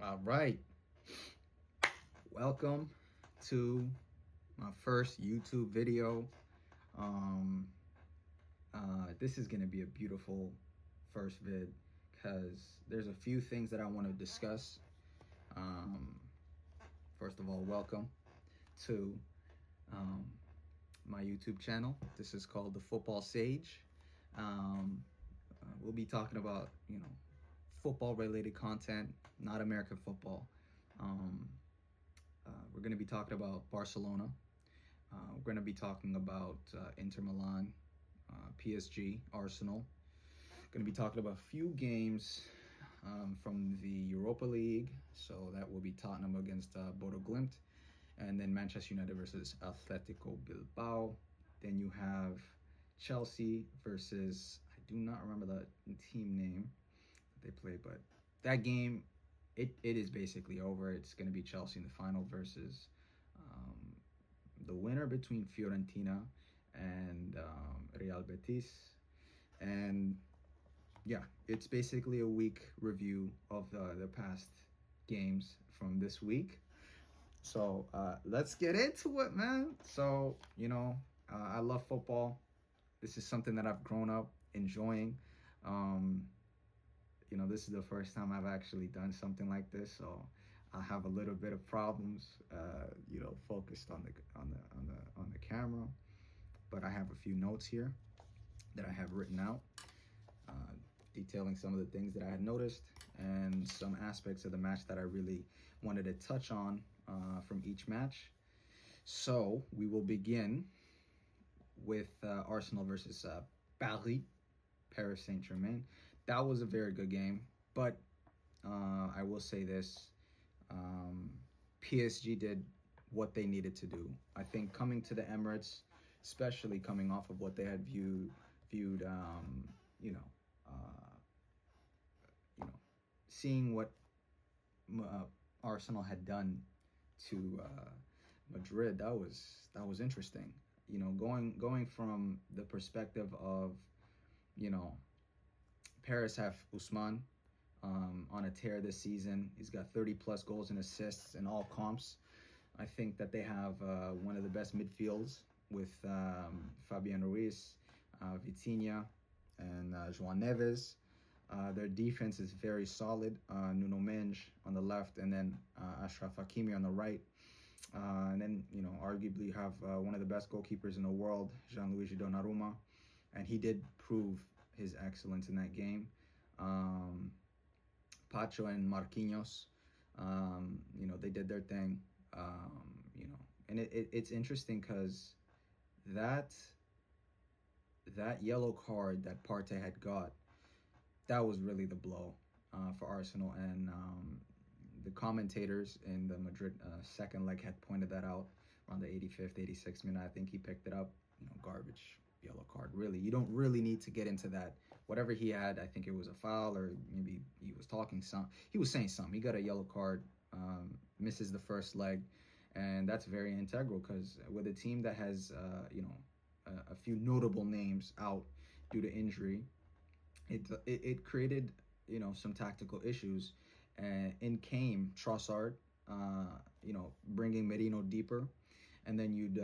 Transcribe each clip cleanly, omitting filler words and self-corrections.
All right. Welcome to my first YouTube video. Um, this is going to be a beautiful first vid because there's a few things that I want to discuss. Um, First of all, welcome to um, my YouTube channel. This is called The Football Sage. Um, we'll be talking about, football related content, not American football. Um, we're going to be talking about Barcelona. We're going to be talking about Inter Milan, PSG, Arsenal. Going to be talking about a few games from the Europa League. So that will be Tottenham against Bodo Glimt, and then Manchester United versus Atletico Bilbao. Then you have Chelsea versus, I do not remember the team name that they play, but that game, it is basically over. It's going to be Chelsea in the final versus um, the winner between Fiorentina and Real Betis. And yeah, it's basically a week review of the past games from this week. So let's get into it, man. So, I love football. This is something that I've grown up enjoying. Um, this is the first time I've actually done something like this, so I have a little bit of problems, focused on the camera. But I have a few notes here that I have written out, uh, detailing some of the things that I had noticed and some aspects of the match that I really wanted to touch on from each match. So we will begin with Arsenal versus Paris Saint-Germain. That was a very good game, but I will say this: PSG did what they needed to do. I think coming to the Emirates, especially coming off of what they had viewed, uh, seeing what Arsenal had done to Madrid, that was interesting. Going from the perspective of, you know, Paris have Usman on a tear this season. He's got 30 plus goals and assists in all comps. I think that they have one of the best midfields with Fabian Ruiz, Vitinha, and João Neves. Their defense is very solid. Nuno Mendes on the left, and then Ashraf Hakimi on the right. And then, arguably you have one of the best goalkeepers in the world, Gianluigi Donnarumma, and he did prove his excellence in that game. Pacho and Marquinhos, they did their thing. And it's interesting because that yellow card that Partey had got, that was really the blow for Arsenal. And the commentators in the Madrid second leg had pointed that out around the 85th, 86th minute. I think he picked it up. Garbage yellow card. Really, you don't really need to get into that. Whatever he had, I think it was a foul, or maybe he was He was saying something. He got a yellow card. Misses the first leg, and that's very integral because with a team that has a few notable names out due to injury, it created some tactical issues, and in came Trossard, bringing Merino deeper, and then you'd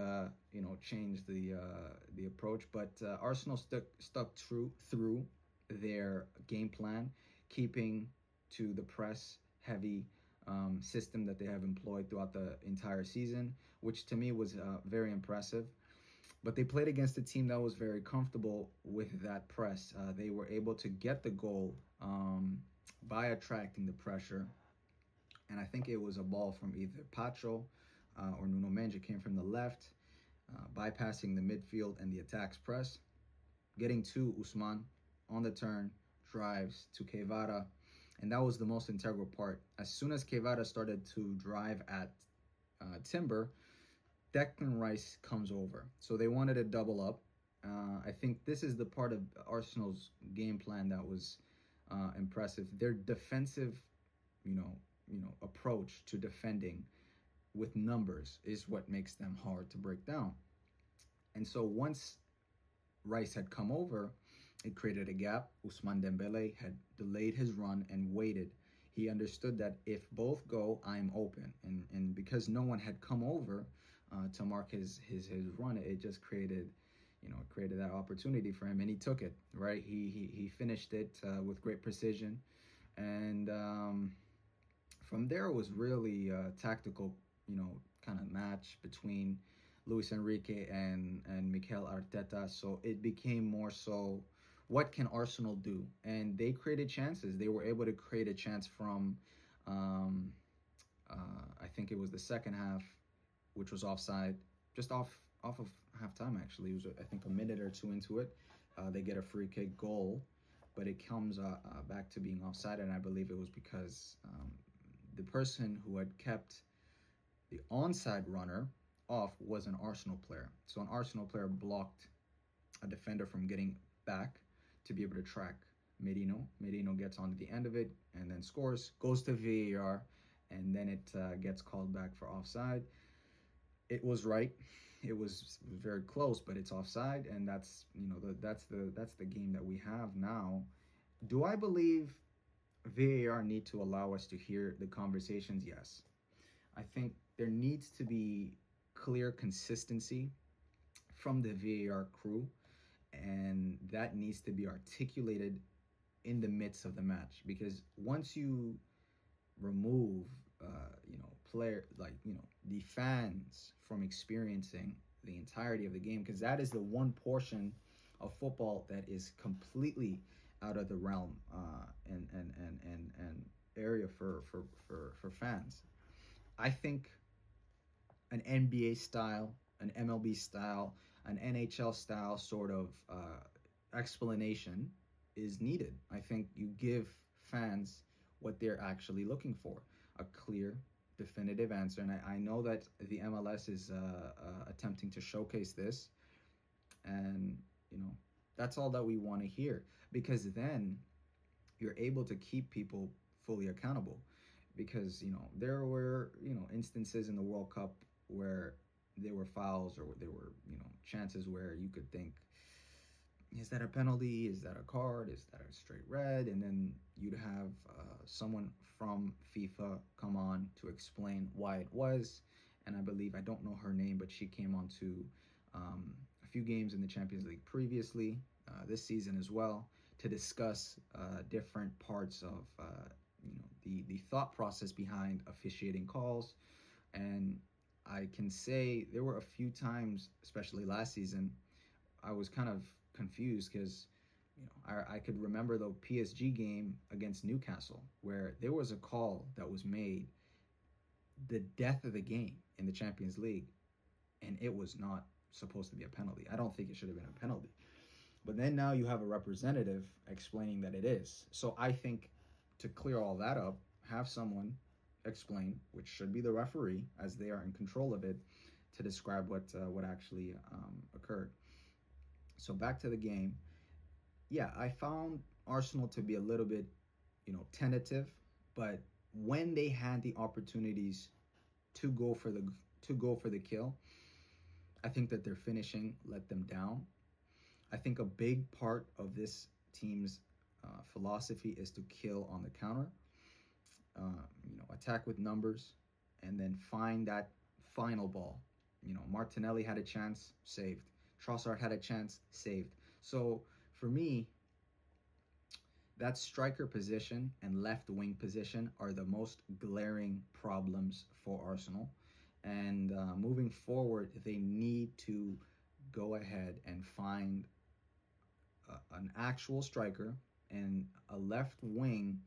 change the approach. But Arsenal stuck true through their game plan, keeping to the press heavy system that they have employed throughout the entire season, which to me was very impressive. But they played against a team that was very comfortable with that press. They were able to get the goal by attracting the pressure. And I think it was a ball from either Pacho or Nuno Mendes. It came from the left, bypassing the midfield and the attacks press, getting to Usman on the turn, drives to Kvara. And that was the most integral part. As soon as Kvara started to drive at Timber, Declan Rice comes over. So they wanted to double up. I think this is the part of Arsenal's game plan that was impressive. Their defensive, approach to defending with numbers is what makes them hard to break down. And so once Rice had come over, it created a gap. Ousmane Dembele had delayed his run and waited. He understood that if both go, I'm open, and because no one had come over to mark his run, it just created, created that opportunity for him, and he took it. Right, he finished it with great precision, and from there it was really a tactical, kind of match between Luis Enrique and Mikel Arteta. So it became more so, what can Arsenal do? And they created chances. They were able to create a chance from, um, I think it was the second half, which was offside, just off of halftime. Actually, it was I think a minute or two into it. They get a free kick goal, but it comes back to being offside, and I believe it was because the person who had kept the onside runner off was an Arsenal player. So an Arsenal player blocked a defender from getting back to be able to track Merino. Merino gets onto the end of it and then scores, goes to VAR, and then it gets called back for offside. It was right. It was very close, but it's offside, and that's that's the game that we have now. Do I believe VAR need to allow us to hear the conversations? Yes. I think there needs to be clear consistency from the VAR crew, and that needs to be articulated in the midst of the match. Because once you remove, player like the fans from experiencing the entirety of the game, because that is the one portion of football that is completely out of the realm and area for fans. I think an NBA style, an MLB style, an NHL style sort of explanation is needed. I think you give fans what they're actually looking for, a clear, definitive answer. And I know that the MLS is attempting to showcase this, and that's all that we want to hear, because then you're able to keep people fully accountable. Because there were instances in the World Cup where there were fouls, or there were chances where you could think, is that a penalty, is that a card, is that a straight red? And then you'd have someone from FIFA come on to explain why it was. And I believe, I don't know her name, but she came on to a few games in the Champions League previously, this season as well, to discuss different parts of the thought process behind officiating calls. And I can say there were a few times, especially last season, I was kind of confused, because I could remember the PSG game against Newcastle, where there was a call that was made the death of the game in the Champions League, and it was not supposed to be a penalty. I don't think it should have been a penalty. But then now you have a representative explaining that it is. So I think, to clear all that up, have someone explain, which should be the referee, as they are in control of it, to describe what actually occurred. So back to the game. Yeah, I found Arsenal to be a little bit, tentative, but when they had the opportunities to go for the kill, I think that their finishing let them down. I think a big part of this team's philosophy is to kill on the counter, attack with numbers, and then find that final ball. Martinelli had a chance, saved. Trossard had a chance, saved. So for me, that striker position and left wing position are the most glaring problems for Arsenal. And moving forward, they need to go ahead and find an actual striker and a left wing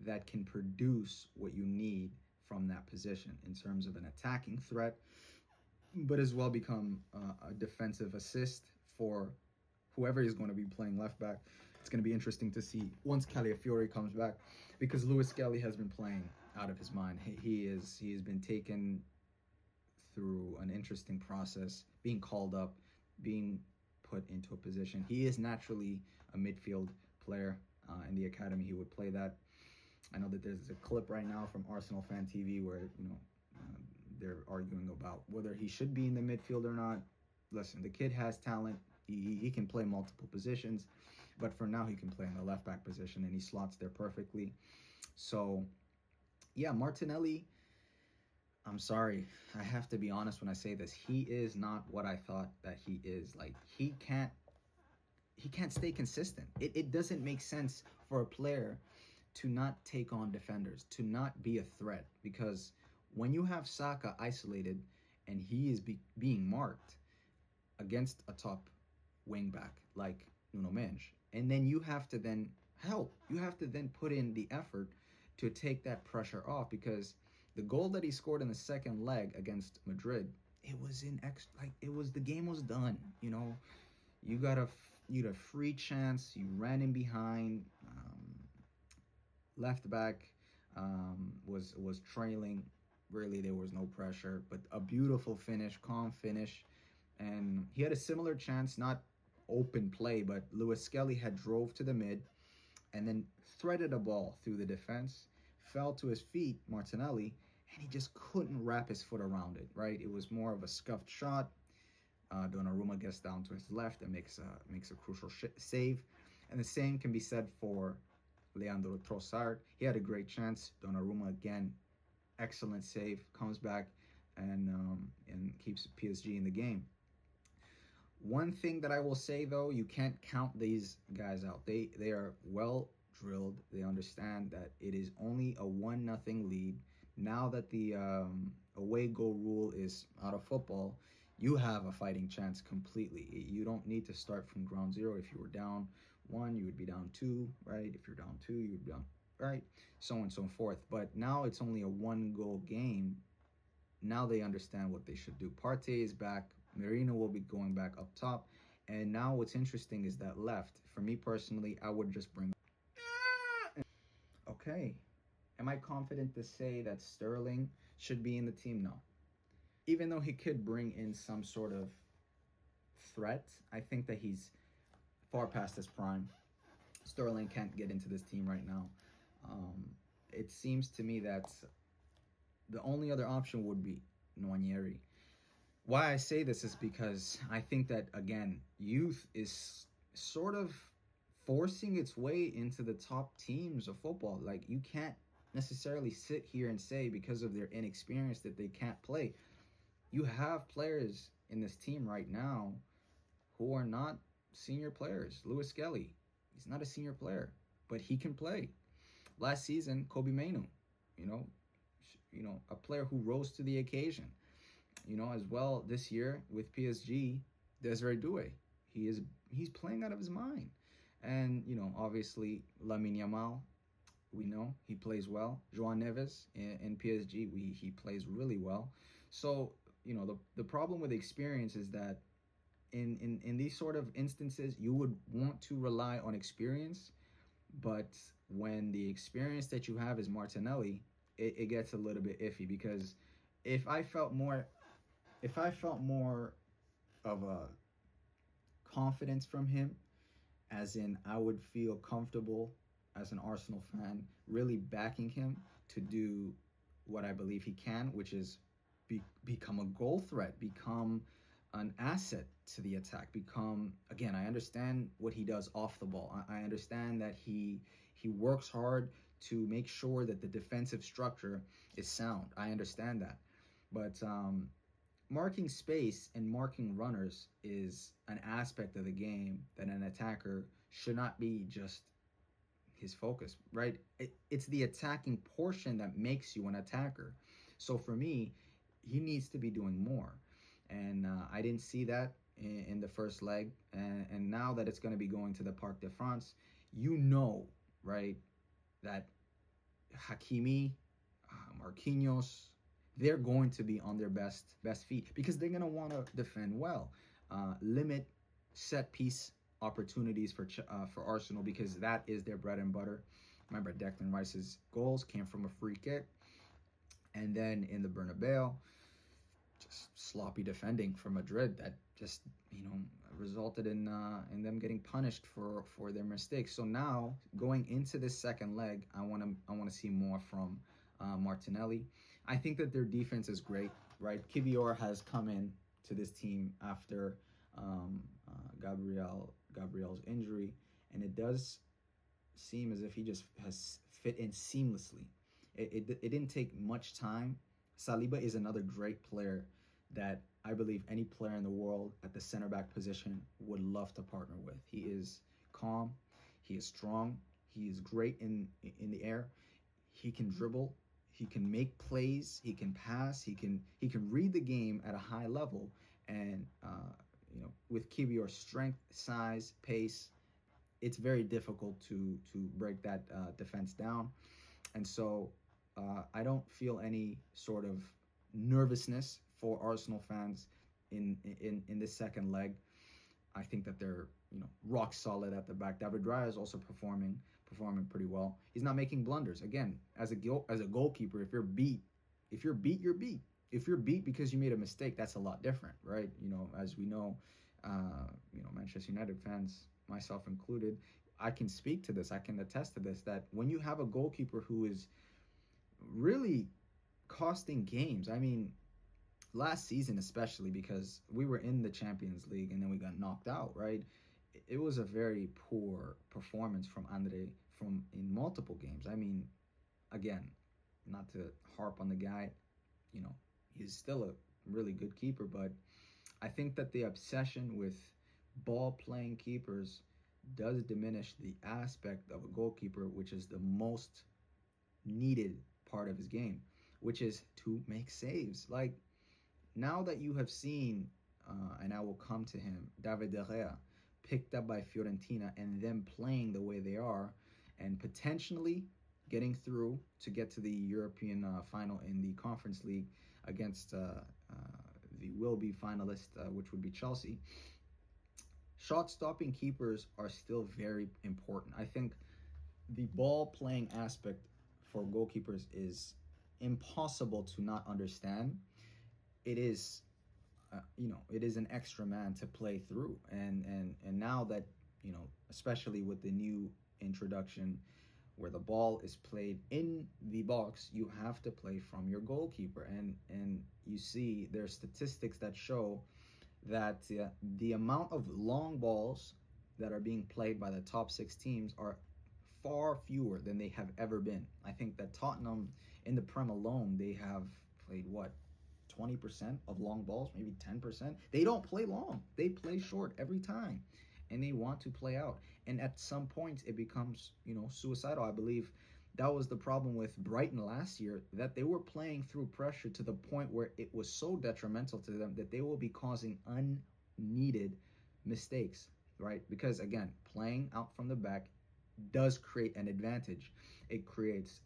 that can produce what you need from that position in terms of an attacking threat, but as well become a defensive assist for whoever is going to be playing left back. It's going to be interesting to see once Calafiori comes back, because Lewis Skelly has been playing out of his mind. He has been taken through an interesting process, being called up, being put into a position. He is naturally a midfield player. In the academy, he would play that. I know that there's a clip right now from Arsenal Fan TV where they're arguing about whether he should be in the midfield or not. Listen, the kid has talent. He can play multiple positions, but for now he can play in the left back position, and he slots there perfectly. So Yeah, Martinelli, I'm sorry. I have to be honest when I say this. He is not what I thought that he is. Like he can't stay consistent. It doesn't make sense for a player to not take on defenders, to not be a threat. Because when you have Saka isolated and he is being marked against a top wing back like Nuno Mensch, and then you have to then help. You have to then put in the effort to take that pressure off, because the goal that he scored in the second leg against Madrid, it was in like it was, the game was done. You got a you had a free chance. You ran in behind. Left back was trailing. Really, there was no pressure, but a beautiful finish, calm finish, and he had a similar chance, not open play, but Lewis Skelly had drove to the mid and then threaded a ball through the defense, fell to his feet, Martinelli, and he just couldn't wrap his foot around it. Right, it was more of a scuffed shot. Donnarumma gets down to his left and makes a crucial save. And the same can be said for Leandro Trossard. He had a great chance. Donnarumma again, excellent save, comes back and keeps PSG in the game. One thing that I will say though, you can't count these guys out. They are well drilled. They understand that it is only a 1-0 lead. Now that the away goal rule is out of football, you have a fighting chance completely. You don't need to start from ground zero. If you were down one, you would be down two, right? If you're down two, you would be down, right? So on and so forth. But now it's only a 1-goal game. Now they understand what they should do. Partey is back. Merino will be going back up top. And now what's interesting is that left. For me personally, I would just bring. Okay. Am I confident to say that Sterling should be in the team? No. Even though he could bring in some sort of threat, I think that he's far past his prime. Sterling can't get into this team right now. It seems to me that the only other option would be Nwaneri. Why I say this is because I think that, again, youth is sort of forcing its way into the top teams of football. Like, you can't necessarily sit here and say because of their inexperience that they can't play. You have players in this team right now who are not senior players. Lewis Skelly, he's not a senior player, but he can play. Last season, Kobe Mainu, you know, a player who rose to the occasion. As well this year with PSG, Desiree Doué. He's playing out of his mind. And, obviously, Lamine Yamal, we know he plays well. João Neves in PSG, he plays really well. So, the problem with experience is that in these sort of instances, you would want to rely on experience, but when the experience that you have is Martinelli, it gets a little bit iffy, because if I felt more of a confidence from him, as in I would feel comfortable as an Arsenal fan really backing him to do what I believe he can, which is become a goal threat, become an asset to the attack, again, I understand what he does off the ball. I understand that he works hard to make sure that the defensive structure is sound. I understand that. But marking space and marking runners is an aspect of the game that an attacker should not be just his focus, right? It's the attacking portion that makes you an attacker. So for me, he needs to be doing more. And I didn't see that in the first leg. And now that it's going to be going to the Parc de France, right, that Hakimi, Marquinhos, they're going to be on their best feet, because they're going to want to defend well, limit set piece opportunities for Arsenal, because that is their bread and butter. Remember, Declan Rice's goals came from a free kick, and then in the Bernabeu, just sloppy defending from Madrid that just resulted in them getting punished for their mistakes. So now going into this second leg, I want to see more from Martinelli. I think that their defense is great, right? Kivior has come in to this team after Gabriel's injury, and it does seem as if he just has fit in seamlessly. It didn't take much time. Saliba is another great player that I believe any player in the world at the center back position would love to partner with. He is calm, he is strong, he is great in the air. He can dribble, he can make plays, he can pass, he can read the game at a high level. And with Kiwior's strength, size, pace, it's very difficult to break that defense down. And so I don't feel any sort of nervousness for Arsenal fans in this second leg. I think that they're rock solid at the back. David Raya is also performing pretty well. He's not making blunders. Again, as a goalkeeper, if you're beat, you're beat. If you're beat because you made a mistake, that's a lot different, right? As we know, Manchester United fans, myself included, I can speak to this. I can attest to this, that when you have a goalkeeper who is really costing games, I mean, last season especially, because we were in the Champions League and then we got knocked out, right? It was a very poor performance from Andre from in multiple games. I mean, again, not to harp on the guy, you know, he's still a really good keeper, but I think that the obsession with ball playing keepers does diminish the aspect of a goalkeeper, which is the most needed part of his game, which is to make saves. Like, now that you have seen, and I will come to him, David De Gea, picked up by Fiorentina and them playing the way they are, and potentially getting through to get to the European final in the Conference League against the will-be finalist, which would be Chelsea. Shot-stopping keepers are still very important. I think the ball-playing aspect for goalkeepers is impossible to not understand. It is it is an extra man to play through, and now that especially with the new introduction where the ball is played in the box, you have to play from your goalkeeper, and you see there's statistics that show that the amount of long balls that are being played by the top six teams are far fewer than they have ever been. I think that Tottenham in the Prem alone, they have played what, 20% of long balls, maybe 10%. They don't play long. They play short every time. And they want to play out. And at some points it becomes, suicidal. I believe that was the problem with Brighton last year, that they were playing through pressure to the point where it was so detrimental to them that they will be causing unneeded mistakes, right? Because again, playing out from the back does create an advantage. It creates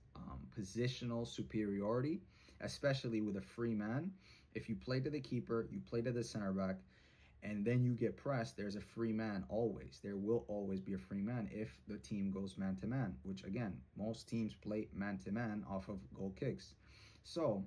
positional superiority, especially with a free man. If you play to the keeper, you play to the center back, and then you get pressed, there's a free man always. There will always be a free man if the team goes man to man, which again, most teams play man to man off of goal kicks. So,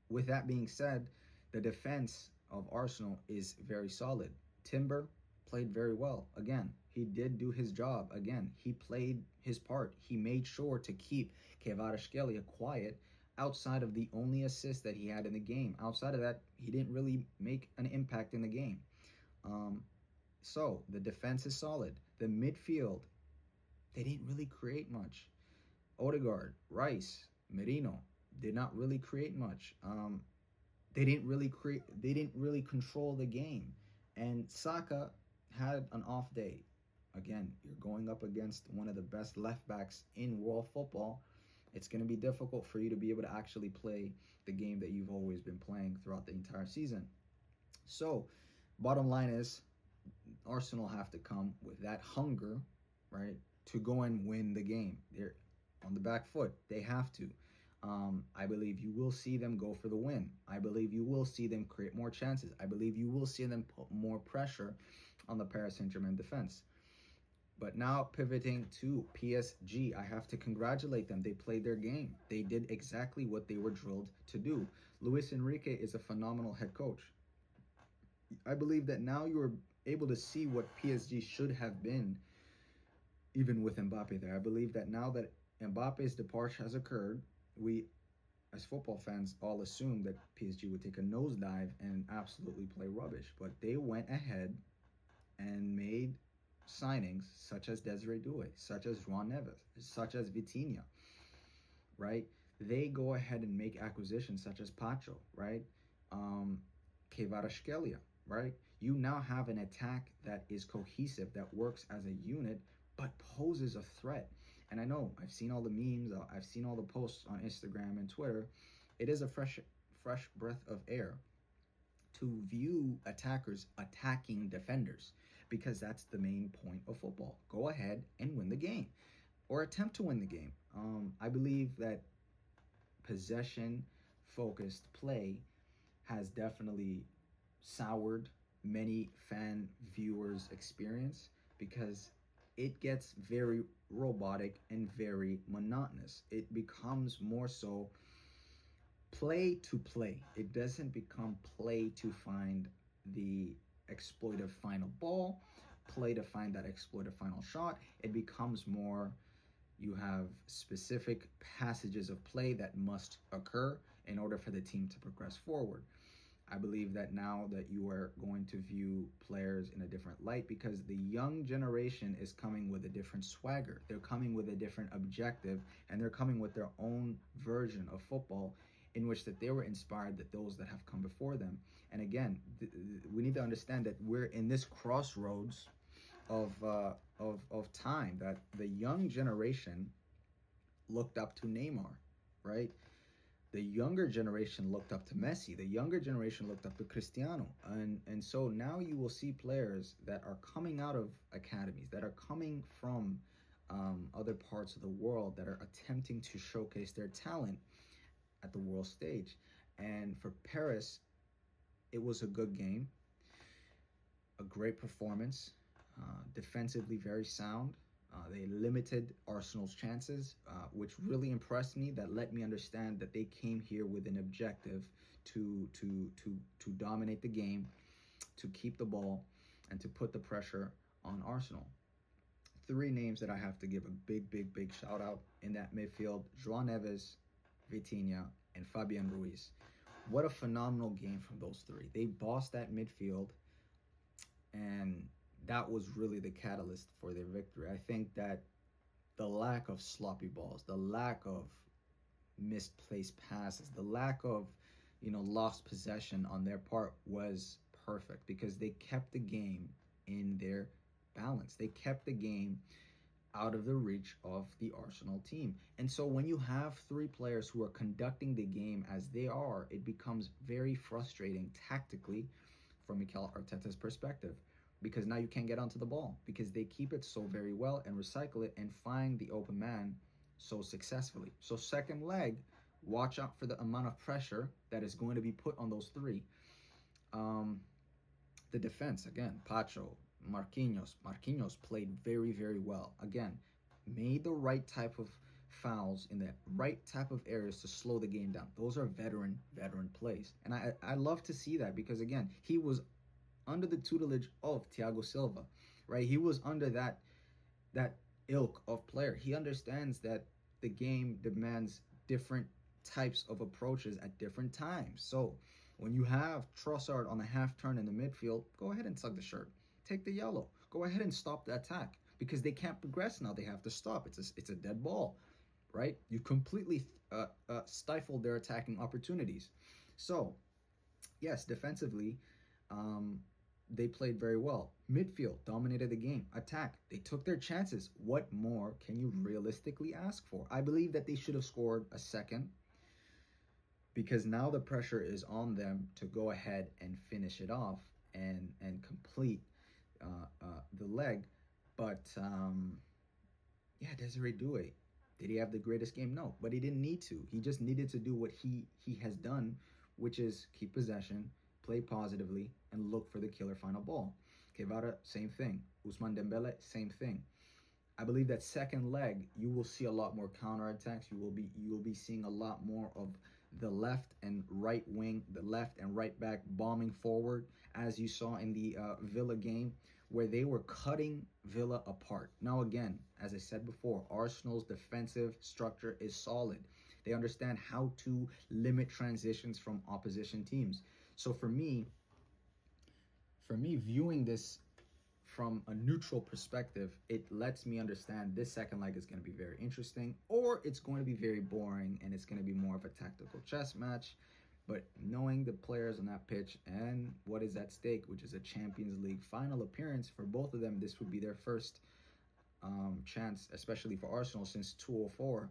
with that being said, the defense of Arsenal is very solid. Timber played very well. Again, he did do his job. Again, he played his part. He made sure to keep Kvaratskhelia quiet outside of the only assist that he had in the game. Outside of that, he didn't really make an impact in the game. So the defense is solid. The midfield, they didn't really create much. Odegaard, Rice, Merino did not really create much. They didn't really control the game. And Saka had an off day. Again, you're going up against one of the best left backs in world football. It's going to be difficult for you to be able to actually play the game that you've always been playing throughout the entire season. So, bottom line is, Arsenal have to come with that hunger, right, to go and win the game. They're on the back foot. They have to. I believe you will see them go for the win. I believe you will see them create more chances. I believe you will see them put more pressure on the Paris Saint-Germain defense. But now pivoting to PSG, I have to congratulate them. They played their game. They did exactly what they were drilled to do. Luis Enrique is a phenomenal head coach. I believe that now you are able to see what PSG should have been, even with Mbappe there. I believe that now that Mbappe's departure has occurred, we, as football fans, all assumed that PSG would take a nosedive and absolutely play rubbish. But they went ahead and made signings such as Desiree Doué, such as Juan Neves, such as Vitinha, right? they go ahead and make acquisitions such as Pacho, right? Um, Kvaratskhelia, right? You now have an attack that is cohesive, that works as a unit, but poses a threat. And I know I've seen all the memes, I've seen all the posts on Instagram and Twitter. It is a fresh breath of air to view attackers attacking defenders, because that's the main point of football. Go ahead and win the game, or attempt to win the game. I believe that possession focused play has definitely soured many fan viewers' experience, because it gets very robotic and very monotonous. It becomes more so play to play. It doesn't become play to find the exploitive final ball, play to find that exploitive final shot. It becomes more, you have specific passages of play that must occur in order for the team to progress forward. I believe that now that you are going to view players in a different light, because the young generation is coming with a different swagger. They're coming with a different objective, and they're coming with their own version of football in which that they were inspired that those that have come before them. And again, we need to understand that we're in this crossroads of time, that the young generation looked up to Neymar, right? The younger generation looked up to Messi. The younger generation looked up to Cristiano. And so now you will see players that are coming out of academies, that are coming from other parts of the world, that are attempting to showcase their talent at the world stage. And for Paris, it was a good game, a great performance, defensively very sound. They limited Arsenal's chances, which really impressed me. That let me understand that they came here with an objective to dominate the game, to keep the ball, and to put the pressure on Arsenal. Three names that I have to give a big shout out in that midfield: João Neves, Vitinha, and Fabian Ruiz. What a phenomenal game from those three. They bossed that midfield, and that was really the catalyst for their victory. I think that the lack of sloppy balls, the lack of misplaced passes, the lack of, lost possession on their part was perfect, because they kept the game in their balance. They kept the game out of the reach of the Arsenal team. And so when you have three players who are conducting the game as they are, it becomes very frustrating tactically from Mikel Arteta's perspective, because now you can't get onto the ball, because they keep it so very well and recycle it and find the open man so successfully. So second leg, watch out for the amount of pressure that is going to be put on those three. The defense, again, Pacho, Marquinhos played very well. Again, made the right type of fouls in the right type of areas to slow the game down. Those are veteran plays. And I love to see that, because again, he was under the tutelage of Thiago Silva, right? He was under that ilk of player. He understands that the game demands different types of approaches at different times. So when you have Trossard on the half turn in the midfield, go ahead and tug the shirt. Take the yellow. Go ahead and stop the attack, because they can't progress now. They have to stop. It's a dead ball, right? You completely stifled their attacking opportunities. So, yes, defensively, they played very well. Midfield dominated the game. Attack, they took their chances. What more can you realistically ask for? I believe that they should have scored a second, because now the pressure is on them to go ahead and finish it off and complete the leg. But Desiree Doué, did he have the greatest game? No, but he didn't need to. He just needed to do what he has done, which is keep possession, play positively, and look for the killer final ball. Kvara, same thing. Ousmane Dembele, same thing. I believe that second leg, you will see a lot more counterattacks. You will be seeing a lot more of the left and right wing, the left and right back bombing forward, as you saw in the Villa game, where they were cutting Villa apart. Now again, as I said before, Arsenal's defensive structure is solid. They understand how to limit transitions from opposition teams. So for me, viewing this from a neutral perspective, it lets me understand this second leg is going to be very interesting, or it's going to be very boring and it's going to be more of a tactical chess match. But knowing the players on that pitch and what is at stake, which is a Champions League final appearance for both of them, this would be their first chance, especially for Arsenal since 2004,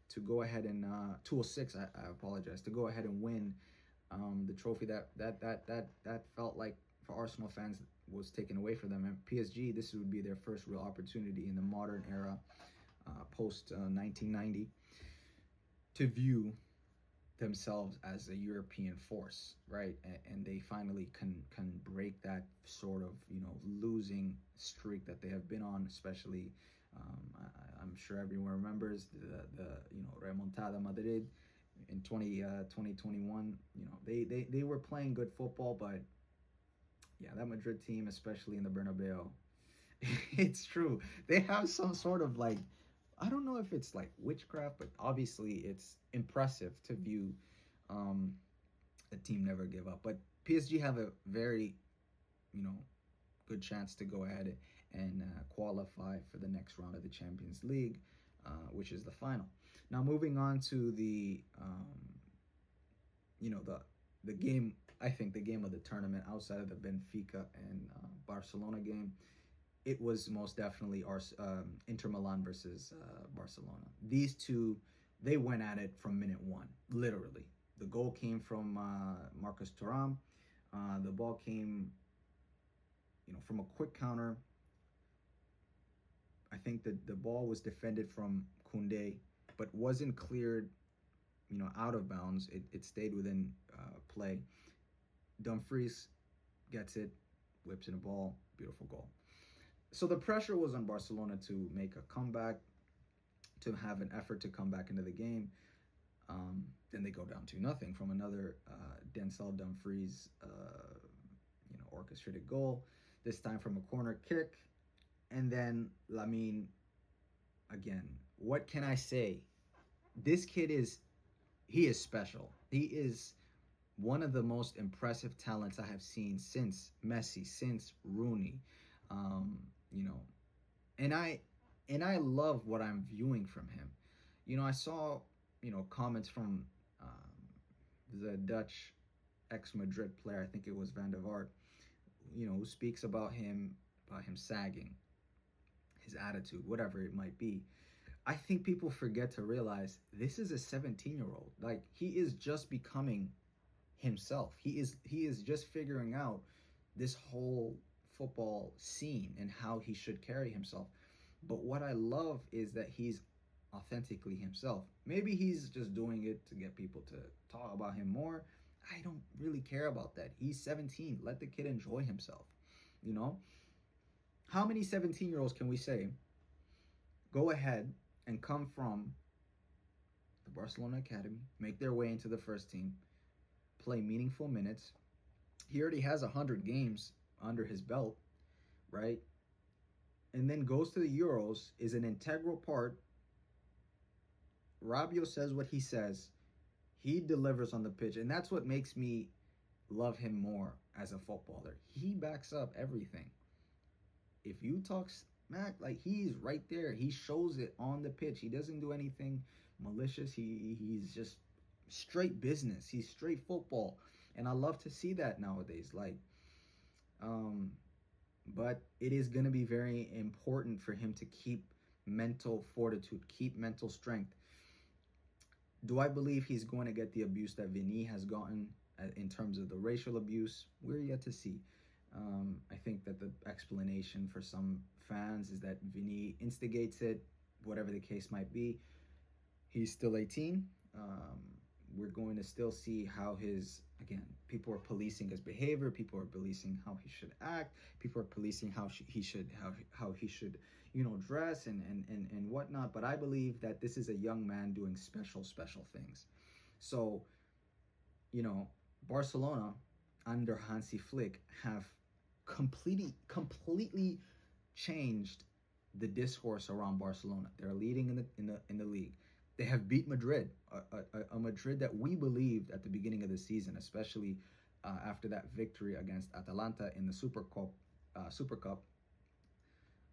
to go ahead and 2006. I apologize, to go ahead and win the trophy that felt like for Arsenal fans was taken away from them. And PSG, this would be their first real opportunity in the modern era, post 1990, to view themselves as a European force, right? And they finally can break that sort of losing streak that they have been on, especially. I'm sure everyone remembers the Remontada Madrid in 2021. They were playing good football, but yeah, that Madrid team, especially in the Bernabeu, it's true. They have some sort of like, I don't know if it's like witchcraft, but obviously it's impressive to view a team never give up. But PSG have a very, good chance to go ahead and qualify for the next round of the Champions League, which is the final. Now, moving on to the game, I think the game of the tournament outside of the Benfica and Barcelona game, it was most definitely our Inter Milan versus Barcelona. These two, they went at it from minute one, literally. The goal came from Marcus Thuram. The ball came, from a quick counter. I think that the ball was defended from Koundé, but wasn't cleared, out of bounds. It stayed within play. Dumfries gets it, whips in a ball, beautiful goal. So the pressure was on Barcelona to make a comeback, to have an effort to come back into the game. Then they go down 2-0 from another Denzel Dumfries, orchestrated goal. This time from a corner kick, and then Lamine. Again, what can I say? This kid he is special. He is one of the most impressive talents I have seen since Messi, since Rooney. And I love what I'm viewing from him. I saw comments from the Dutch ex-Madrid player, I think it was Van der Vaart, who speaks about him sagging, his attitude, whatever it might be. I think people forget to realize this is a 17-year-old. Like, he is just becoming himself. He is just figuring out this whole football scene and how he should carry himself. But what I love is that he's authentically himself. Maybe he's just doing it to get people to talk about him more. I don't really care about that. He's 17. Let the kid enjoy himself. How many 17-year-olds can we say go ahead and come from the Barcelona Academy, make their way into the first team, play meaningful minutes? He already has 100 games under his belt, right? And then goes to the Euros, is an integral part. Rabiot says what he says. He delivers on the pitch, and that's what makes me love him more as a footballer. He backs up everything. If you talk smack, like, he's right there. He shows it on the pitch. He doesn't do anything malicious. He's just straight business. He's straight football, and I love to see that nowadays. But it is going to be very important for him to keep mental fortitude, keep mental strength. Do I believe he's going to get the abuse that Vini has gotten in terms of the racial abuse? We're yet to see. I think that the explanation for some fans is that Vini instigates it, whatever the case might be. He's still 18. We're going to still see how people are policing his behavior. People are policing how he should act. People are policing how he should dress and whatnot. But I believe that this is a young man doing special things. So, Barcelona under Hansi Flick have completely changed the discourse around Barcelona. They're leading in the league. They have beat Madrid, a Madrid that we believed at the beginning of the season, especially after that victory against Atalanta in the Super Cup,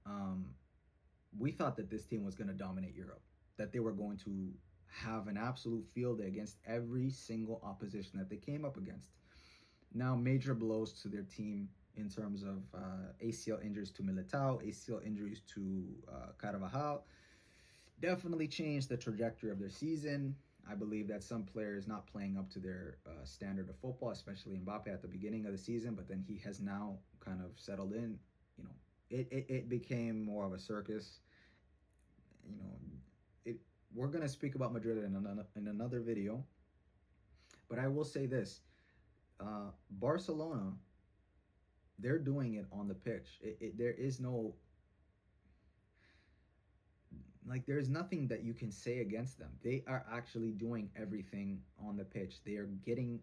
Um, we thought that this team was going to dominate Europe, that they were going to have an absolute field day against every single opposition that they came up against. Now, major blows to their team in terms of ACL injuries to Militao, ACL injuries to Carvajal, definitely changed the trajectory of their season. I believe that some players not playing up to their standard of football, especially Mbappe at the beginning of the season, but then he has now kind of settled in. You know, it became more of a circus. You know, it. We're gonna speak about Madrid in another video, but I will say this: Barcelona, they're doing it on the pitch. There is no there's nothing that you can say against them. They are actually doing everything on the pitch. They are getting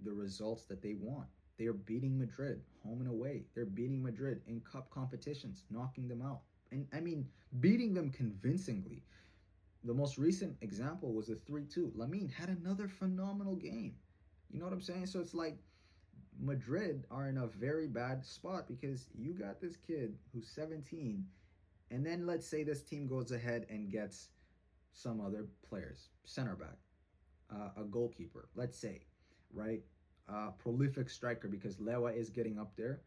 the results that they want. They are beating Madrid home and away. They're beating Madrid in cup competitions, knocking them out. And I mean, beating them convincingly. The most recent example was the 3-2. Lamine had another phenomenal game. You know what I'm saying? So it's like Madrid are in a very bad spot because you got this kid who's 17, and then let's say this team goes ahead and gets some other players, center back, a goalkeeper, let's say, right? Prolific striker because Lewa is getting up there,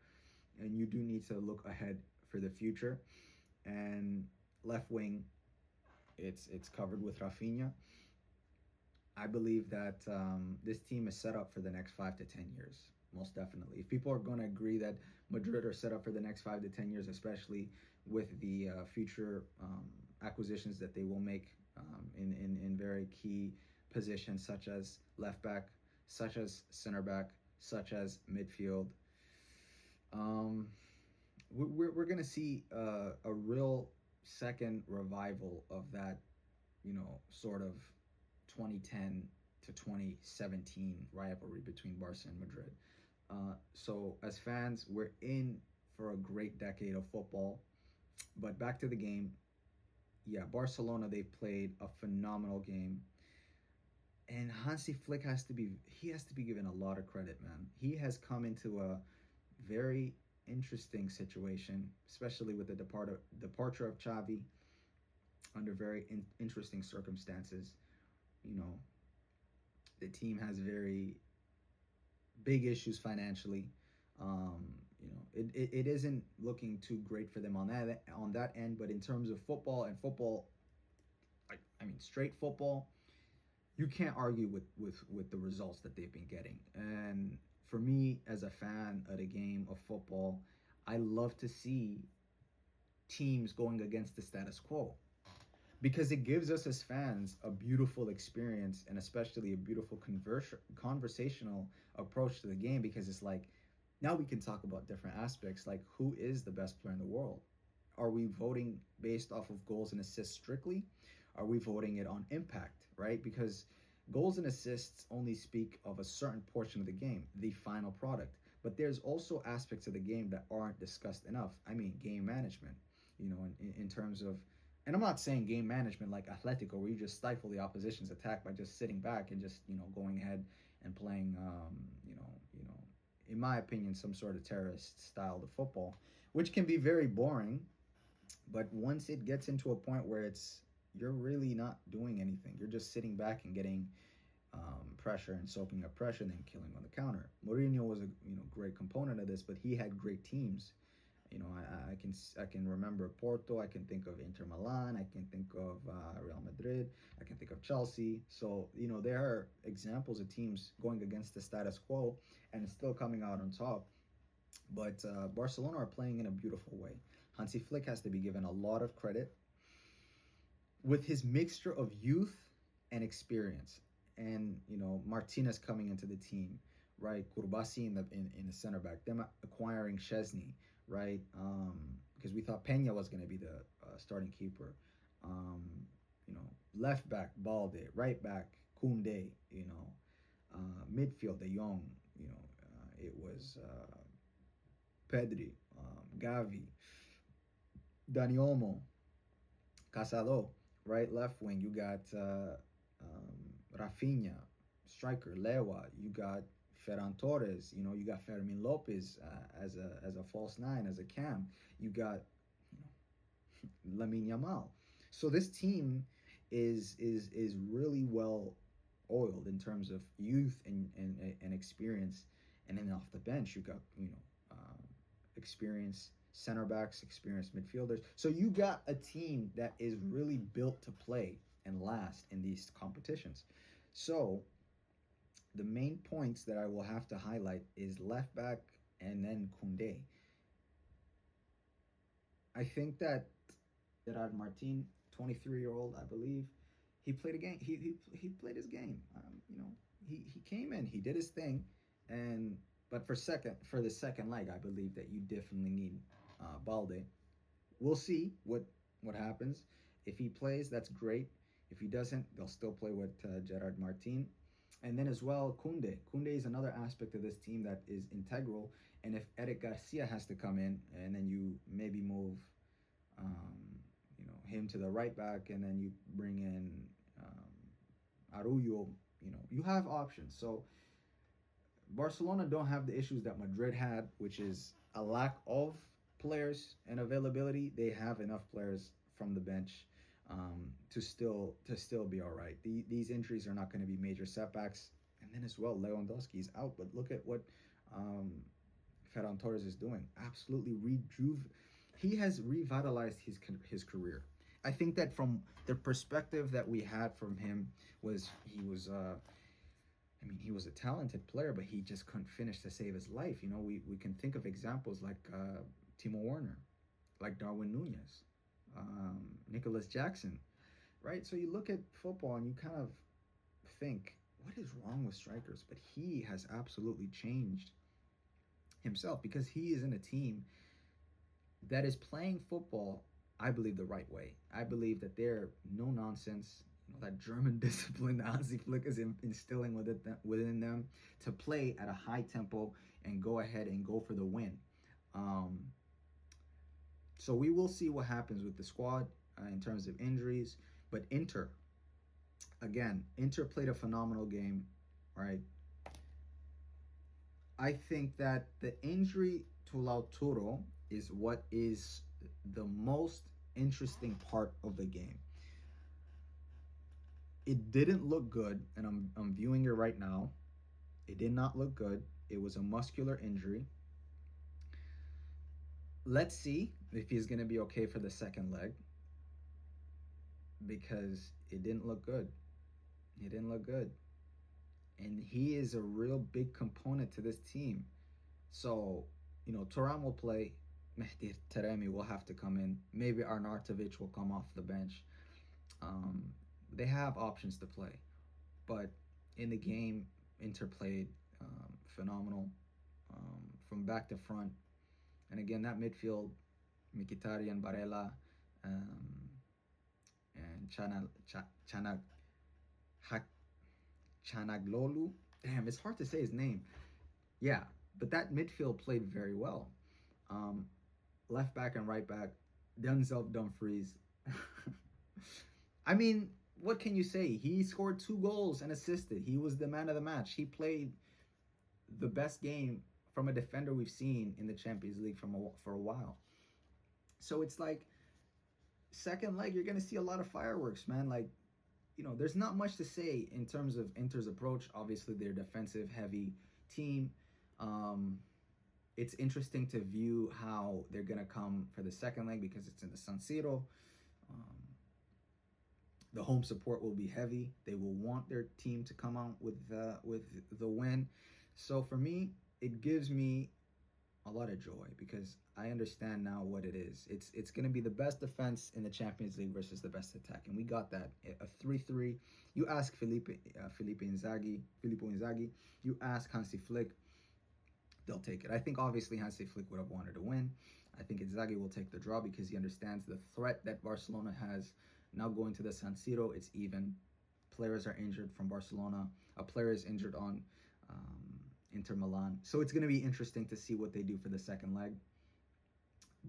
and you do need to look ahead for the future. And left wing, it's covered with Rafinha. I believe that this team is set up for the next 5 to 10 years, most definitely. If people are going to agree that Madrid are set up for the next 5 to 10 years, especially with the future acquisitions that they will make in very key positions, such as left back, such as center back, such as midfield, um, we're going to see a real second revival of that, sort of 2010 to 2017 rivalry between Barca and Madrid. So as fans, we're in for a great decade of football. But back to the game. Yeah, Barcelona, they've played a phenomenal game. And Hansi Flick has to be given a lot of credit, man. He has come into a very interesting situation, especially with the departure of Xavi under very interesting circumstances. You know, the team has very big issues financially. It isn't looking too great for them on that end. But in terms of football and football, I mean straight football, you can't argue with the results that they've been getting. And for me, as a fan of the game of football, I love to see teams going against the status quo, because it gives us as fans a beautiful experience, and especially a beautiful conversational approach to the game, because it's like now we can talk about different aspects, like who is the best player in the world. Are we voting based off of goals and assists strictly? Are we voting it on impact, right? Because goals and assists only speak of a certain portion of the game, the final product. But there's also aspects of the game that aren't discussed enough. I mean, game management, in terms of, and I'm not saying game management like Atletico, where you just stifle the opposition's attack by just sitting back and just, going ahead and playing, in my opinion, some sort of terrorist style of football, which can be very boring. But once it gets into a point where you're really not doing anything, you're just sitting back and getting pressure and soaking up pressure and then killing on the counter. Mourinho was a great component of this, but he had great teams. I can remember Porto. I can think of Inter Milan. I can think of Real Madrid. I can think of Chelsea. So there are examples of teams going against the status quo and still coming out on top. But Barcelona are playing in a beautiful way. Hansi Flick has to be given a lot of credit with his mixture of youth and experience, and Martinez coming into the team, right? Kurbasi in the center back, them acquiring Chesney, right? Because we thought Pena was going to be the starting keeper. Left back Balde, right back Koundé, midfield De Jong, it was Pedri, Gavi, Dani Olmo, Casado, right? Left wing, you got Rafinha, striker, Lewa. You got Ferran Torres. You know, you got Fermin Lopez as a false nine, as a cam. You got, you know, Lamine Yamal. So this team is really well oiled in terms of youth and experience. And then off the bench, you got, you know, experienced center backs, experienced midfielders. So you got a team that is really built to play and last in these competitions. So the main points that I will have to highlight is left back and then Koundé. I think that Gerard Martin, 23-year-old, I believe, he played a game. He played his game. You know, he came in, he did his thing, and but for the second leg, I believe that you definitely need Balde. We'll see what happens. If he plays, that's great. If he doesn't, they'll still play with Gerard Martin. And then as well, Kunde. Kunde is another aspect of this team that is integral. And if Eric Garcia has to come in, and then you maybe move, you know, him to the right back, and then you bring in Arroyo, you know, you have options. So Barcelona don't have the issues that Madrid had, which is a lack of players and availability. They have enough players from the bench to still be all right. These injuries are not going to be major setbacks. And then as well, Lewandowski is out, but look at what um, Ferran Torres is doing. Absolutely he has revitalized his career. I think that from the perspective that we had from him was he was I mean, he was a talented player, but he just couldn't finish to save his life. You know, we can think of examples like Timo Werner, like Darwin Nunez, Nicholas Jackson, right? So you look at football and you kind of think, what is wrong with strikers? But he has absolutely changed himself because he is in a team that is playing football, I believe, the right way. I believe that they're no nonsense. You know, that German discipline that Hansi Flick is instilling within them to play at a high tempo and go ahead and go for the win. So we will see what happens with the squad in terms of injuries. But Inter played a phenomenal game, right? I think that the injury to Lautaro is what is the most interesting part of the game. It didn't look good, and I'm viewing it right now. It did not look good. It was a muscular injury. Let's see if he's going to be okay for the second leg because it didn't look good. It didn't look good. And he is a real big component to this team. So, you know, Thuram will play. Mehdi Taremi will have to come in. Maybe Arnautovic will come off the bench. They have options to play. But in the game, Inter played phenomenal from back to front. And again, that midfield, Mkhitaryan, Barella, and Chanaglolu. Damn, it's hard to say his name. Yeah, but that midfield played very well. Left back and right back, Denzel Dumfries. I mean, what can you say? He scored 2 goals and assisted. He was the man of the match. He played the best game from a defender we've seen in the Champions League for a while. So it's like, second leg, you're going to see a lot of fireworks, man. Like, you know, there's not much to say in terms of Inter's approach. Obviously, they're a defensive-heavy team. It's interesting to view how they're going to come for the second leg because it's in the San Siro. The home support will be heavy. They will want their team to come out with the win. So for me, it gives me a lot of joy because I understand now what it is. It's going to be the best defense in the Champions League versus the best attack, and we got that. A 3-3. You ask Filippo Inzaghi. You ask Hansi Flick, they'll take it. I think obviously Hansi Flick would have wanted to win. I think Inzaghi will take the draw because he understands the threat that Barcelona has. Now going to the San Siro, it's even. Players are injured from Barcelona. A player is injured on Inter Milan. So it's going to be interesting to see what they do for the second leg.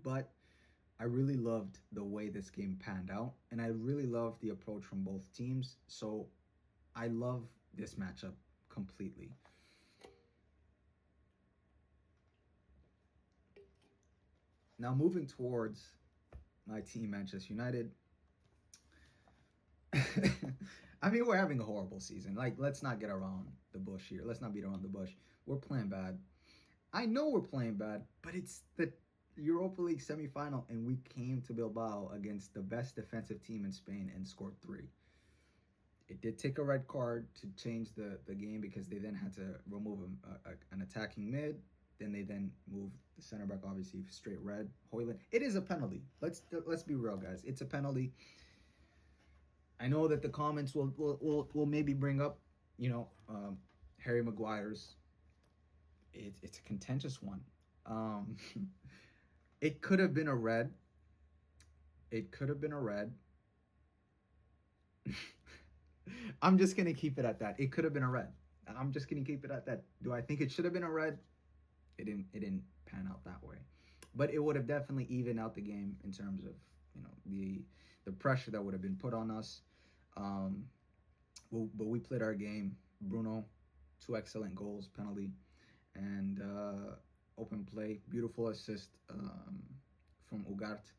But I really loved the way this game panned out. And I really loved the approach from both teams. So I love this matchup completely. Now moving towards my team, Manchester United. I mean, we're having a horrible season. Like, let's not get around the bush here. Let's not beat around the bush. We're playing bad. I know we're playing bad, but it's the Europa League semifinal, and we came to Bilbao against the best defensive team in Spain and scored 3. It did take a red card to change the game because they then had to remove an attacking mid. Then they moved the center back, obviously straight red. Hoyland. It is a penalty. Let's be real, guys. It's a penalty. I know that the comments will maybe bring up, Harry Maguire's. It's a contentious one. It could have been a red. It could have been a red. I'm just gonna keep it at that. It could have been a red. I'm just gonna keep it at that. Do I think it should have been a red? It didn't pan out that way, but it would have definitely evened out the game in terms of the pressure that would have been put on us. But we played our game. Bruno, 2 excellent goals, penalty, and open play. Beautiful assist from Ugarte.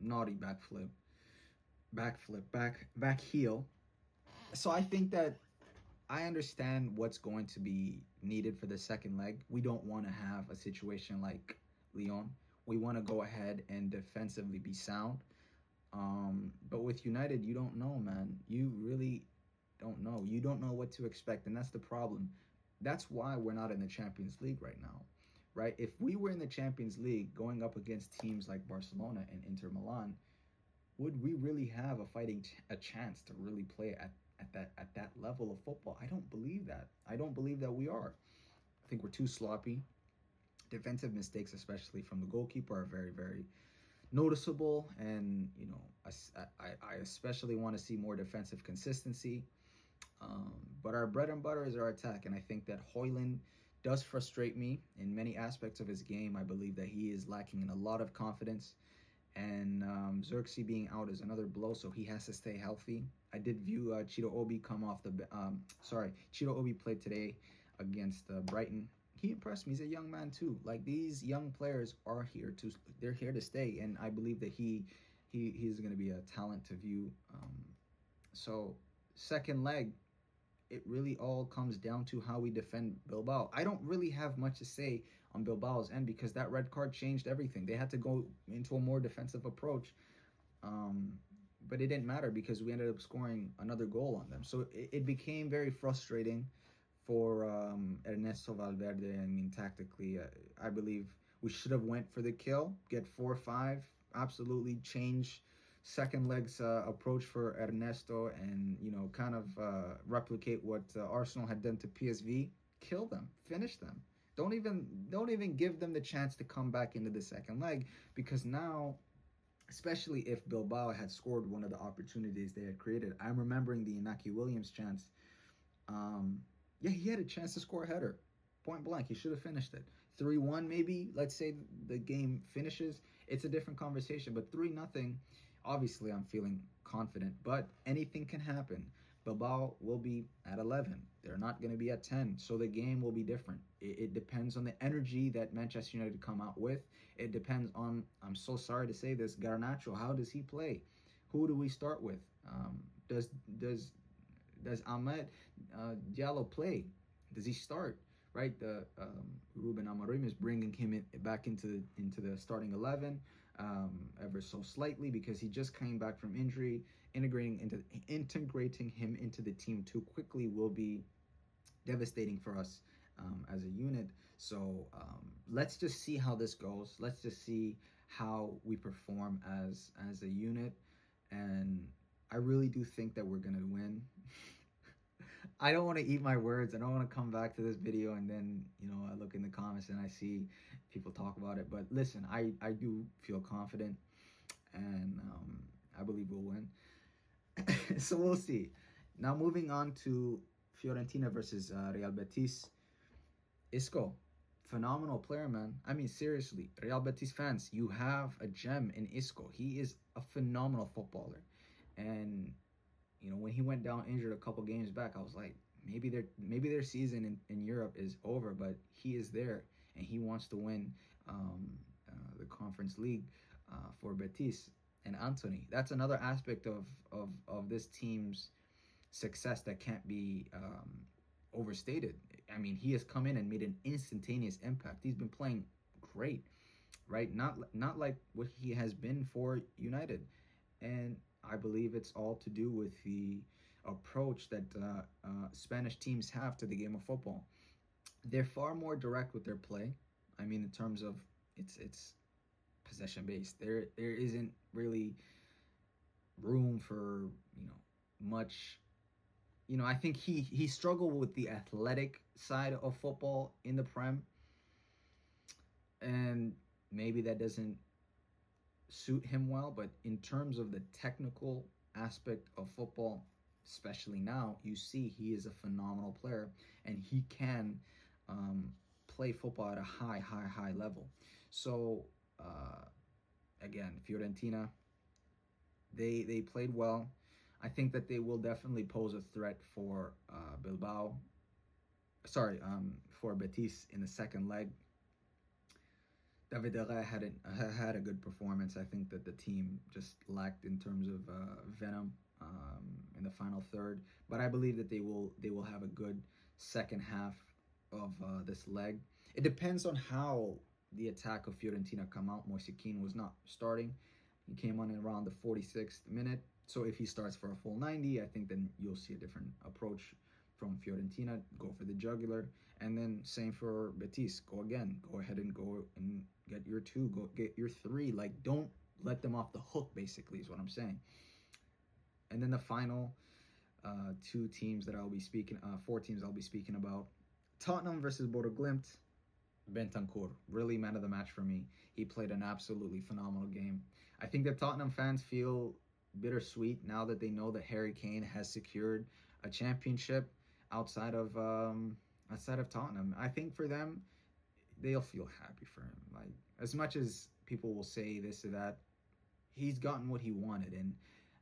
Naughty back heel. So I think that I understand what's going to be needed for the second leg. We don't want to have a situation like Lyon. We want to go ahead and defensively be sound. But with United, you don't know, man. You really don't know. You don't know what to expect, and that's the problem. That's why we're not in the Champions League right now, right? If we were in the Champions League going up against teams like Barcelona and Inter Milan, would we really have a chance to really play at that level of football? I don't believe that. I don't believe that we are. I think we're too sloppy. Defensive mistakes, especially from the goalkeeper, are very, very noticeable. And I especially want to see more defensive consistency. But our bread and butter is our attack, and I think that Hoyland does frustrate me in many aspects of his game. I believe that he is lacking in a lot of confidence. And Xerxes being out is another blow, so he has to stay healthy. I did view Chido Obi come off the... Chido Obi played today against Brighton. He impressed me. He's a young man too. Like, these young players are they're here to stay, and I believe that he's going to be a talent to view. So second leg, it really all comes down to how we defend Bilbao. I don't really have much to say on Bilbao's end because that red card changed everything. They had to go into a more defensive approach. But it didn't matter because we ended up scoring another goal on them. So it became very frustrating for Ernesto Valverde. I mean, tactically, I believe we should have went for the kill, get 4-5, absolutely change second leg's approach for Ernesto, and kind of replicate what Arsenal had done to PSV. Kill them, finish them. Don't even give them the chance to come back into the second leg, because now, especially if Bilbao had scored one of the opportunities they had created. I'm remembering the Inaki Williams chance. He had a chance to score a header, point blank. He should have finished it. 3-1 maybe. Let's say the game finishes. It's a different conversation. But 3-0. Obviously, I'm feeling confident, but anything can happen. Bilbao will be at 11. They're not going to be at 10, so the game will be different. It depends on the energy that Manchester United come out with. It depends on, I'm so sorry to say this, Garnacho. How does he play? Who do we start with? Does Ahmed Diallo play? Does he start? Right, the Ruben Amorim is bringing him back into the starting 11. Ever so slightly, because he just came back from injury. Integrating him into the team too quickly will be devastating for us as a unit. So let's just see how this goes. Let's just see how we perform as a unit, and I really do think that we're gonna win. I don't want to eat my words. I don't want to come back to this video and then, I look in the comments and I see people talk about it. But listen, I do feel confident, and I believe we'll win. So we'll see. Now moving on to Fiorentina versus Real Betis. Isco, phenomenal player, man. I mean, seriously, Real Betis fans, you have a gem in Isco. He is a phenomenal footballer. And when he went down injured a couple games back, I was like, maybe their season in Europe is over, but he is there and he wants to win the Conference League for Betis and Anthony. That's another aspect of this team's success that can't be overstated. I mean, he has come in and made an instantaneous impact. He's been playing great, right? Not like what he has been for United, and I believe it's all to do with the approach that Spanish teams have to the game of football. They're far more direct with their play. I mean, in terms of it's possession based. There isn't really room for much. I think he struggled with the athletic side of football in the Prem, and maybe that doesn't suit him well. But in terms of the technical aspect of football, especially now, you see he is a phenomenal player, and he can play football at a high level. So again, Fiorentina, they played well. I think that they will definitely pose a threat for Bilbao. Sorry, for Betis in the second leg. David Herrera had a good performance. I think that the team just lacked in terms of venom in the final third, but I believe that they will have a good second half of this leg. It depends on how the attack of Fiorentina come out. Moise Kean was not starting. He came on around the 46th minute. So if he starts for a full 90, I think then you'll see a different approach from Fiorentina. Go for the jugular. And then same for Betis. Go again. Go ahead and go and get your 2. Go get your 3. Like, don't let them off the hook, basically, is what I'm saying. And then the final 4 teams I'll be speaking about. Tottenham versus Bodo Glimt. Bentancur, really man of the match for me. He played an absolutely phenomenal game. I think that Tottenham fans feel bittersweet now that they know that Harry Kane has secured a championship outside of Tottenham. I think for them, they'll feel happy for him. Like, as much as people will say this or that, he's gotten what he wanted, and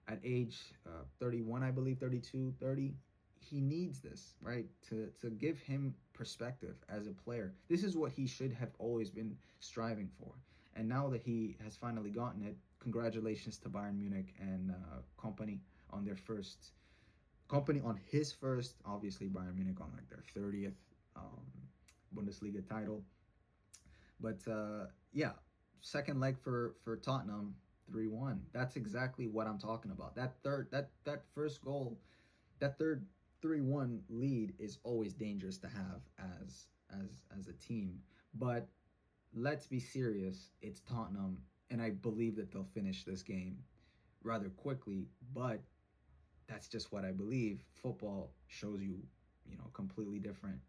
at age 31, I believe, 32, 30, he needs this, right, to give him perspective as a player. This is what he should have always been striving for. And now that he has finally gotten it, congratulations to Bayern Munich and company on his first, obviously Bayern Munich on like their 30th Bundesliga title. But yeah, second leg for Tottenham, 3-1. That's exactly what I'm talking about. That first goal, that third 3-1 lead is always dangerous to have as a team. But let's be serious, it's Tottenham, and I believe that they'll finish this game rather quickly, but that's just what I believe. Football shows you, a completely different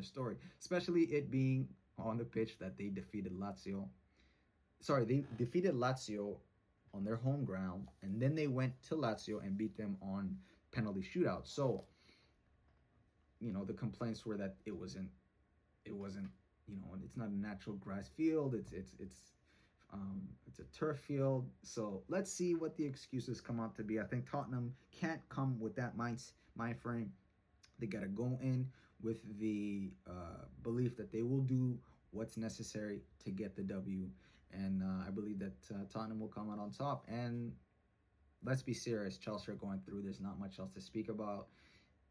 story, especially it being on the pitch that they defeated Lazio. Sorry, they defeated Lazio on their home ground, and then they went to Lazio and beat them on penalty shootout. So, the complaints were that it wasn't, it's not a natural grass field. It's a turf field. So let's see what the excuses come out to be. I think Tottenham can't come with that mind frame. They got to go in with the belief that they will do what's necessary to get the W. And I believe that Tottenham will come out on top. And let's be serious, Chelsea are going through. There's not much else to speak about.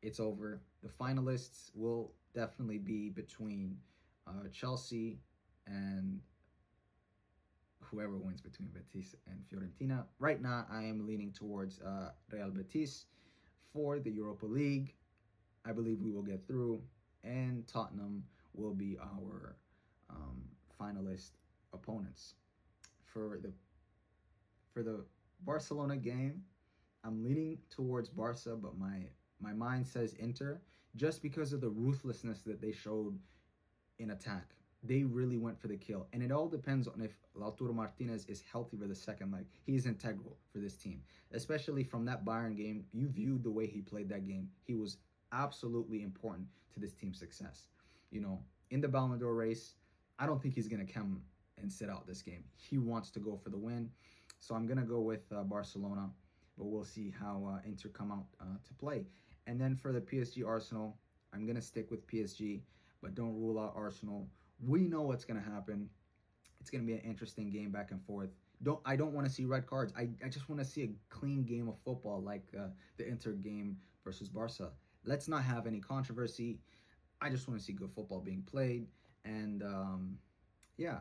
It's over. The finalists will definitely be between Chelsea and whoever wins between Betis and Fiorentina. Right now, I am leaning towards Real Betis for the Europa League. I believe we will get through, and Tottenham will be our finalist opponents. For the Barcelona game, I'm leaning towards Barca, but my mind says Inter, just because of the ruthlessness that they showed in attack. They really went for the kill. And it all depends on if Lautaro Martinez is healthy for the second leg. He is integral for this team. Especially from that Bayern game, you viewed the way he played that game. He was absolutely important to this team's success. In the Ballon d'Or race, I don't think he's going to come and sit out this game. He wants to go for the win. So I'm going to go with Barcelona. But we'll see how Inter come out to play. And then for the PSG Arsenal, I'm going to stick with PSG, but don't rule out Arsenal. We know what's going to happen. It's going to be an interesting game back and forth. I don't want to see red cards. I just want to see a clean game of football like the Inter game versus Barca. Let's not have any controversy. I just want to see good football being played. And yeah,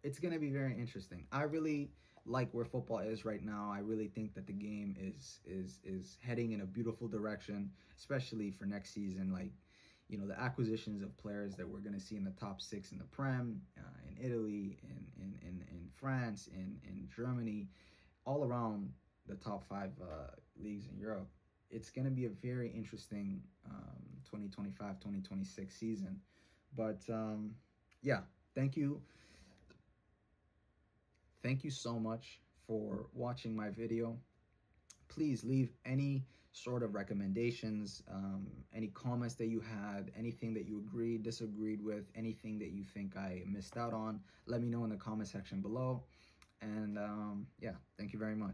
it's going to be very interesting. I really like where football is right now. I really think that the game is heading in a beautiful direction, especially for next season. Like, you know, the acquisitions of players that we're going to see in the top six in the Prem, in Italy, in France, in Germany, all around the top five leagues in Europe. It's going to be a very interesting 2025-2026 season. But yeah, thank you. Thank you so much for watching my video. Please leave any sort of recommendations, any comments that you had, anything that you agreed, disagreed with, anything that you think I missed out on. Let me know in the comment section below. And yeah, thank you very much.